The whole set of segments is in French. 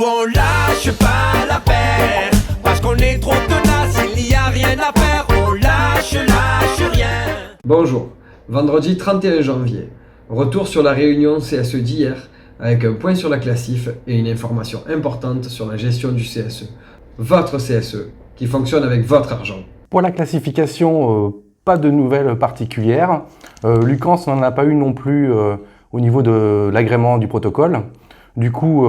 on lâche pas l'affaire, parce qu'on est trop tenace, il n'y a rien à faire, on lâche rien. Bonjour, vendredi 31 janvier, retour sur la réunion CSE d'hier, avec un point sur la classif et une information importante sur la gestion du CSE. Votre CSE, qui fonctionne avec votre argent. Pour la classification, pas de nouvelles particulières. Lucans n'en a pas eu non plus au niveau de l'agrément du protocole. Du coup,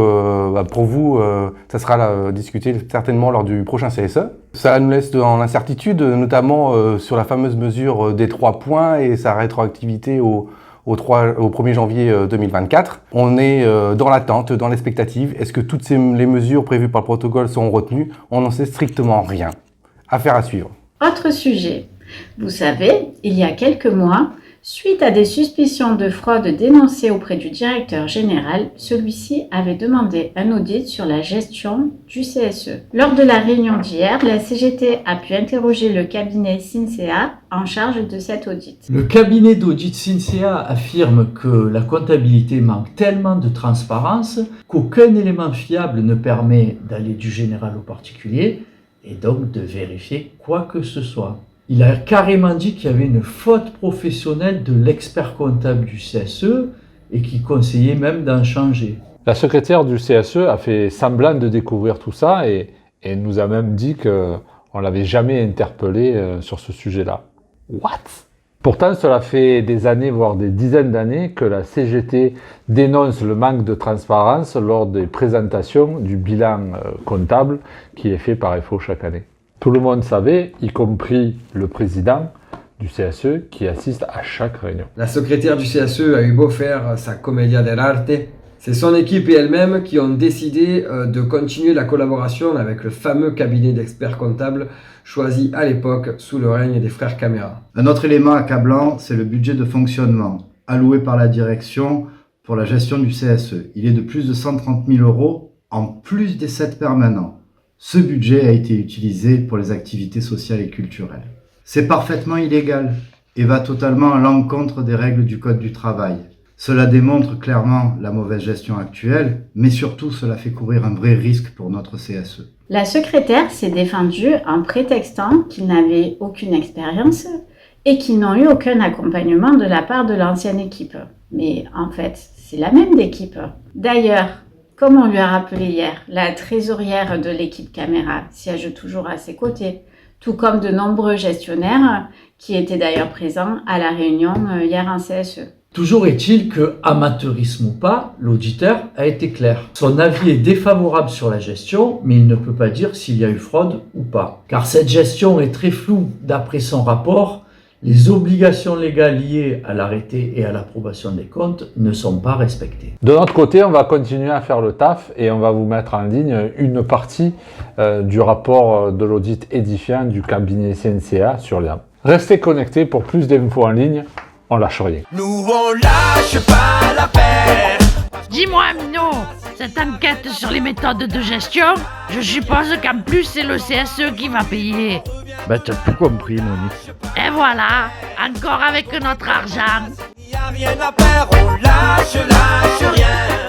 pour vous, ça sera discuté certainement lors du prochain CSE. Ça nous laisse en incertitude, notamment sur la fameuse mesure des 3 points et sa rétroactivité au 1er janvier 2024. On est dans l'attente, dans l'expectative. Est-ce que toutes les mesures prévues par le protocole seront retenues? On n'en sait strictement rien. Affaire à suivre. Autre sujet. Vous savez, il y a quelques mois, suite à des suspicions de fraude dénoncées auprès du directeur général, celui-ci avait demandé un audit sur la gestion du CSE. Lors de la réunion d'hier, la CGT a pu interroger le cabinet Syncea en charge de cet audit. Le cabinet d'audit Syncea affirme que la comptabilité manque tellement de transparence qu'aucun élément fiable ne permet d'aller du général au particulier et donc de vérifier quoi que ce soit. Il a carrément dit qu'il y avait une faute professionnelle de l'expert comptable du CSE et qu'il conseillait même d'en changer. La secrétaire du CSE a fait semblant de découvrir tout ça et nous a même dit qu'on ne l'avait jamais interpellé sur ce sujet-là. What? Pourtant, cela fait des années, voire des dizaines d'années, que la CGT dénonce le manque de transparence lors des présentations du bilan comptable qui est fait par FO chaque année. Tout le monde savait, y compris le président du CSE qui assiste à chaque réunion. La secrétaire du CSE a eu beau faire sa commedia dell'arte. C'est son équipe et elle-même qui ont décidé de continuer la collaboration avec le fameux cabinet d'experts comptables choisi à l'époque sous le règne des frères Caméra. Un autre élément accablant, c'est le budget de fonctionnement alloué par la direction pour la gestion du CSE. Il est de plus de 130 000 € en plus des 7 permanents. Ce budget a été utilisé pour les activités sociales et culturelles. C'est parfaitement illégal et va totalement à l'encontre des règles du Code du travail. Cela démontre clairement la mauvaise gestion actuelle, mais surtout cela fait courir un vrai risque pour notre CSE. La secrétaire s'est défendue en prétextant qu'ils n'avaient aucune expérience et qu'ils n'ont eu aucun accompagnement de la part de l'ancienne équipe. Mais en fait, c'est la même équipe. D'ailleurs, comme on lui a rappelé hier, la trésorière de l'équipe Caméra siège toujours à ses côtés, tout comme de nombreux gestionnaires qui étaient d'ailleurs présents à la réunion hier en CSE. Toujours est-il que, amateurisme ou pas, l'auditeur a été clair. Son avis est défavorable sur la gestion, mais il ne peut pas dire s'il y a eu fraude ou pas. Car cette gestion est très floue. D'après son rapport, les obligations légales liées à l'arrêté et à l'approbation des comptes ne sont pas respectées. De notre côté, on va continuer à faire le taf et on va vous mettre en ligne une partie du rapport de l'audit édifiant du cabinet CNCA sur l'IAM. Restez connectés pour plus d'infos en ligne. On lâche rien. Nous on lâche pas l'affaire. Dis-moi, Mino, cette enquête sur les méthodes de gestion, je suppose qu'en plus c'est le CSE qui va payer. Bah t'as tout compris, Monique. Et voilà, encore avec notre argent. Il n'y a rien à faire, on lâche rien.